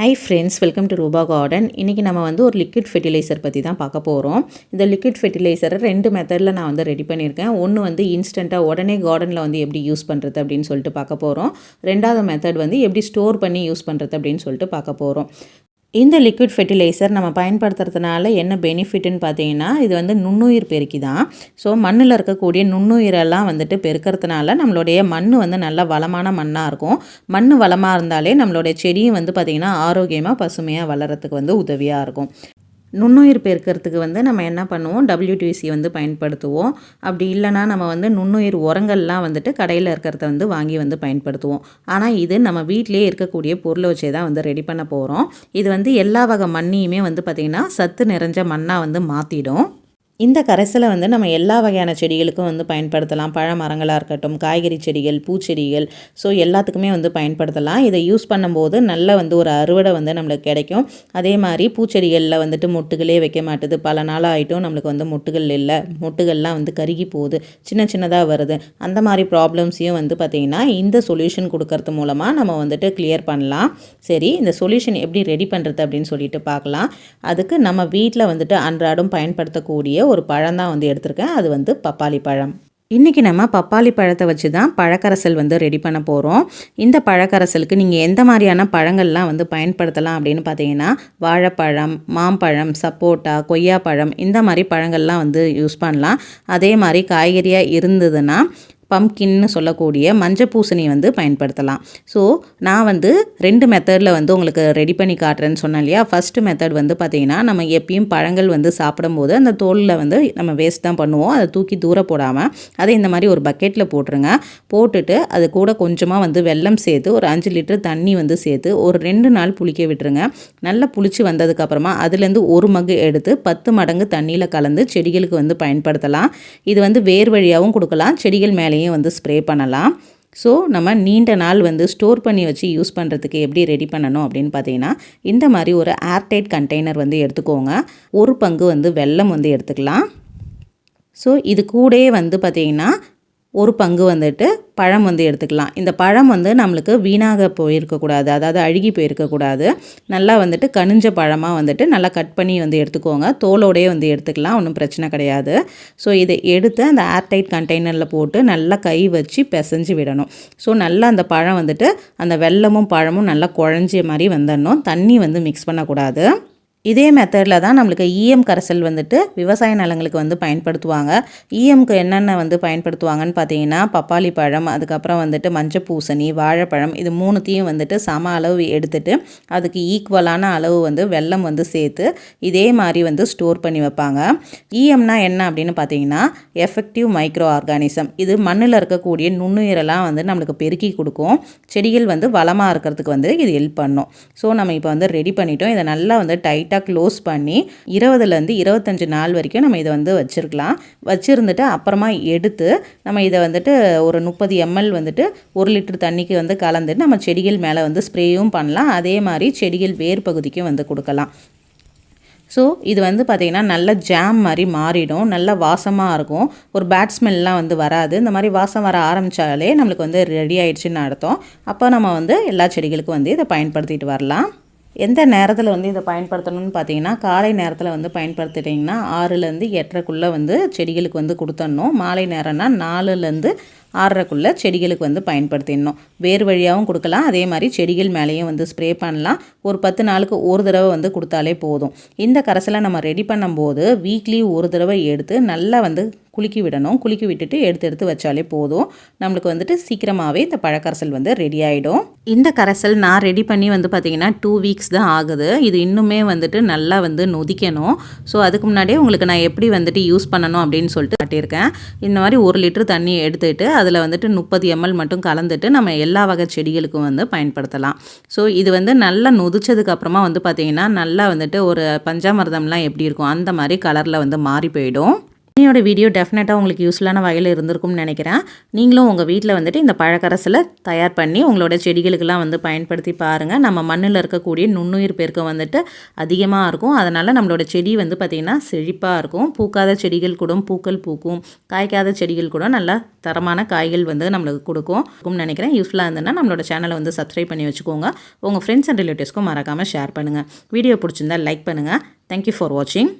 Hi friends, welcome to ரூபா garden. இன்றைக்கி நம்ம ஒரு லிக்விட் ஃபெர்டிலைசர் பற்றி தான் பார்க்க போகிறோம். இந்த லிக்விட் ஃபெர்டிலைசரை 2 மெத்தடில் நான் ரெடி பண்ணியிருக்கேன். ஒன்று இன்ஸ்டண்ட்டாக உடனே கார்டனில் எப்படி யூஸ் பண்ணுறது அப்படின்னு சொல்லிட்டு பார்க்க போகிறோம். ரெண்டாவது மெத்தட் எப்படி ஸ்டோர் பண்ணி யூஸ் பண்ணுறது அப்படின்னு சொல்லிட்டு பார்க்க போகிறோம். இந்த லிக்விட் ஃபெர்டிலைசர் நம்ம பயன்படுத்துறதுனால என்ன பெனிஃபிட்னு பார்த்தீங்கன்னா, இது நுண்ணுயிர் பெருக்கி தான். ஸோ மண்ணில் இருக்கக்கூடிய நுண்ணுயிரெல்லாம் பெருக்கிறதுனால நம்மளுடைய மண் நல்ல வளமான மண்ணாக இருக்கும். மண் வளமாக இருந்தாலே நம்மளுடைய செடியும் பார்த்திங்கன்னா ஆரோக்கியமாக பசுமையாக வளர்கிறதுக்கு உதவியாக இருக்கும். நுண்ணுயிர் பெருக்கிறதுக்கு நம்ம என்ன பண்ணுவோம், WTC பயன்படுத்துவோம். அப்படி இல்லைனா நம்ம நுண்ணுயிர் உரங்கள்லாம் கடையில் இருக்கிறத வாங்கி பயன்படுத்துவோம். ஆனால் இது நம்ம வீட்டிலே இருக்கக்கூடிய பொருளை வச்சே தான் ரெடி பண்ண போகிறோம். இது எல்லா வகை மண்ணையுமே பார்த்திங்கன்னா சத்து நிறைஞ்ச மண்ணாக மாற்றிடும். இந்த கரைசலை நம்ம எல்லா வகையான செடிகளுக்கும் பயன்படுத்தலாம். பழ மரங்களாக இருக்கட்டும், காய்கறி செடிகள், பூச்செடிகள், ஸோ எல்லாத்துக்குமே பயன்படுத்தலாம். இதை யூஸ் பண்ணும்போது நல்ல ஒரு அறுவடை நம்மளுக்கு கிடைக்கும். அதே மாதிரி பூச்செடிகளில் மொட்டுகளே வைக்க மாட்டுது. பல நாள் ஆகிட்டும் நம்மளுக்கு மொட்டுகள் இல்லை, மொட்டுகள்லாம் கருகி போகுது, சின்ன சின்னதாக வருது. அந்த மாதிரி ப்ராப்ளம்ஸையும் பார்த்திங்கன்னா இந்த சொல்யூஷன் கொடுக்கறது மூலமாக நம்ம கிளியர் பண்ணலாம். சரி, இந்த சொல்யூஷன் எப்படி ரெடி பண்ணுறது அப்படின்னு சொல்லிட்டு பார்க்கலாம். அதுக்கு நம்ம வீட்டில் அன்றாடம் பயன்படுத்தக்கூடிய ஒரு பழம் தான் எடுத்திருக்கேன். அது பப்பாளி பழம். இன்றைக்கி நம்ம பப்பாளி பழத்தை வச்சு தான் பழக்கரசல் ரெடி பண்ண போகிறோம். இந்த பழக்கரசலுக்கு நீங்கள் எந்த மாதிரியான பழங்கள்லாம் பயன்படுத்தலாம் அப்படின்னு பார்த்தீங்கன்னா, வாழைப்பழம், மாம்பழம், சப்போட்டா, கொய்யாப்பழம், இந்த மாதிரி பழங்கள்லாம் யூஸ் பண்ணலாம். அதே மாதிரி காய்கறியாக இருந்ததுன்னா பம்கின்னு சொல்லக்கூடிய மஞ்சள் பூசணி பயன்படுத்தலாம். ஸோ நான் 2 மெத்தடில் உங்களுக்கு ரெடி பண்ணி காட்டுறேன்னு சொன்னேன் இல்லையா. ஃபஸ்ட்டு மெத்தட் பார்த்திங்கன்னா, நம்ம எப்பயும் பழங்கள் சாப்பிடும்போது அந்த தோலில் நம்ம வேஸ்ட் தான் பண்ணுவோம். அதை தூக்கி தூர போடாமல் அதை இந்த மாதிரி ஒரு பக்கெட்டில் போட்டுருங்க. போட்டுட்டு அது கூட கொஞ்சமாக வெல்லம் சேர்த்து ஒரு 5 லிட்டர் தண்ணி சேர்த்து ஒரு 2 நாள் புளிக்க விட்டுருங்க. நல்லா புளிச்சு வந்ததுக்கப்புறமா அதுலேருந்து ஒரு மக்கு எடுத்து 10 மடங்கு தண்ணியில் கலந்து செடிகளுக்கு பயன்படுத்தலாம். இது வேர் வழியாகவும் கொடுக்கலாம், செடிகள் மேலே ஸ்ப்ரே பண்ணலாம். ஸோ நம்ம நீண்ட நாள் ஸ்டோர் பண்ணி வச்சு யூஸ் பண்ணுறதுக்கு எப்படி ரெடி பண்ணணும் அப்படின்னு பார்த்தீங்கன்னா, இந்த மாதிரி ஒரு ஏர்டைட் கண்டெய்னர் எடுத்துக்கோங்க. ஒரு பங்கு வெல்லம் எடுத்துக்கலாம். ஸோ இது கூடயே பார்த்தீங்கன்னா ஒரு பங்கு பழம் எடுத்துக்கலாம். இந்த பழம் நம்மளுக்கு வீணாக போயிருக்கக்கூடாது, அதாவது அழுகி போயிருக்கக்கூடாது. நல்லா கனிஞ்ச பழமாக நல்லா கட் பண்ணி எடுத்துக்கோங்க. தோலோடையே எடுத்துக்கலாம், ஒன்றும் பிரச்சனை கிடையாது. ஸோ இதை எடுத்து அந்த ஏர்டைட் கண்டெய்னரில் போட்டு நல்லா கை வச்சு பிசைஞ்சு விடணும். ஸோ நல்லா அந்த பழம் அந்த வெல்லமும் பழமும் நல்லா குழஞ்ச மாதிரி வந்துடணும். தண்ணி மிக்ஸ் பண்ணக்கூடாது. இதே மெத்தடில் தான் நம்மளுக்கு ஈயம் கரைசல் விவசாய நிலங்களுக்கு பயன்படுத்துவாங்க. ஈயம்க்கு என்னென்ன பயன்படுத்துவாங்கன்னு பார்த்தீங்கன்னா, பப்பாளி பழம், அதுக்கப்புறம் மஞ்சள் பூசணி, வாழைப்பழம், இது மூணுத்தையும் சம அளவு எடுத்துட்டு அதுக்கு ஈக்குவலான அளவு வெல்லம் சேர்த்து இதே மாதிரி ஸ்டோர் பண்ணி வைப்பாங்க. ஈயம்னா என்ன அப்படின்னு பார்த்தீங்கன்னா, எஃபெக்டிவ் மைக்ரோ ஆர்கானிசம். இது மண்ணில் இருக்கக்கூடிய நுண்ணுயிரெல்லாம் நம்மளுக்கு பெருக்கி கொடுக்கும். செடிகள் வளமாக இருக்கிறதுக்கு இது ஹெல்ப் பண்ணும். ஸோ நம்ம இப்போ ரெடி பண்ணிட்டோம். இதை நல்லா டைட் க்ளோஸ் பண்ணி 20லேருந்து 25 நாள் வரைக்கும் நம்ம இதை வச்சுருக்கலாம். வச்சுருந்துட்டு அப்புறமா எடுத்து நம்ம இதை ஒரு 30 ml 1 லிட்டர் தண்ணிக்கு கலந்துட்டு நம்ம செடிகள் மேலே ஸ்ப்ரேயும் பண்ணலாம். அதே மாதிரி செடிகள் வேர் பகுதிக்கும் கொடுக்கலாம். ஸோ இது பார்த்திங்கன்னா நல்ல ஜாம் மாதிரி மாறிடும், நல்ல வாசமாக இருக்கும். ஒரு பேட் ஸ்மெல்லாம் வராது. இந்த மாதிரி வாசம் வர ஆரம்பித்தாலே நம்மளுக்கு ரெடி ஆகிடுச்சின்னு அர்த்தம். அப்போ நம்ம எல்லா செடிகளுக்கும் இதை பயன்படுத்திட்டு வரலாம். எந்த நேரத்தில் இதை பயன்படுத்தணும்னு பார்த்தீங்கன்னா, காலை நேரத்தில் பயன்படுத்திட்டிங்கன்னா 6லேருந்து 8:30க்குள்ளே செடிகளுக்கு கொடுத்துடணும். மாலை நேரம்னா 4லேருந்து 6:30க்குள்ளே செடிகளுக்கு பயன்படுத்திடணும். வேர் வழியாகவும் கொடுக்கலாம், அதே மாதிரி செடிகள் மேலேயும் ஸ்ப்ரே பண்ணலாம். ஒரு 10 நாளுக்கு ஒரு தடவை கொடுத்தாலே போதும். இந்த கரைசலை நம்ம ரெடி பண்ணும்போது வீக்லி ஒரு தடவை எடுத்து நல்லா குலுக்கி விடணும். குலுக்கி விட்டுட்டு எடுத்து வச்சாலே போதும். நம்மளுக்கு சீக்கிரமாகவே இந்த பழக்கரைசல் ரெடி ஆகிடும். இந்த கரைசல் நான் ரெடி பண்ணி பார்த்திங்கன்னா 2 வீக்ஸ் தான் ஆகுது. இது இன்னுமே நல்லா நொதிக்கணும். ஸோ அதுக்கு முன்னாடியே உங்களுக்கு நான் எப்படி யூஸ் பண்ணணும் அப்படின்னு சொல்லிட்டு காட்டியிருக்கேன். இந்த மாதிரி 1 லிட்டர் தண்ணி எடுத்துகிட்டு அதில் 30 ml மட்டும் கலந்துட்டு நம்ம எல்லா வகை செடிகளுக்கும் பயன்படுத்தலாம். ஸோ இது நல்லா நொதிச்சதுக்கப்புறமா பார்த்திங்கன்னா நல்லா ஒரு பஞ்சாமிர்தம்லாம் எப்படி இருக்கும் அந்த மாதிரி கலரில் மாறி போயிடும். என்னோட வீடியோ டெஃபினட்டாக உங்களுக்கு யூஸ்ஃபுல்லான வகையில் இருந்திருக்கும்னு நினைக்கிறேன். நீங்களும் உங்கள் வீட்டில் வந்துட்டு இந்த பழக்கரசலை தயார் பண்ணி உங்களோட செடிகளுக்கெல்லாம் வந்து பயன்படுத்தி பாருங்கள். நம்ம மண்ணில் இருக்கக்கூடிய நுண்ணுயிர் பெருக்கம் வந்துட்டு அதிகமாக இருக்கும். அதனால் நம்மளோட செடி வந்து பார்த்திங்கன்னா செழிப்பாக இருக்கும். பூக்காத செடிகள் கூட பூக்கள் பூக்கும், காய்க்காத செடிகள் கூட நல்லா தரமான காய்கள் வந்து நம்மளுக்கு கொடுக்கும்னு நினைக்கிறேன். யூஸ்ஃபுல்லாக இருந்ததுன்னா நம்மளோட சேனலை வந்து சப்ஸ்கிரைப் பண்ணி வச்சுக்கோங்க. உங்கள் ஃப்ரெண்ட்ஸ் அண்ட் ரிலேட்டிவ்ஸ்க்கும் மறக்காமல் ஷேர் பண்ணுங்கள். வீடியோ பிடிச்சிருந்தா லைக் பண்ணுங்கள். தேங்க்யூ ஃபார் வாட்சிங்.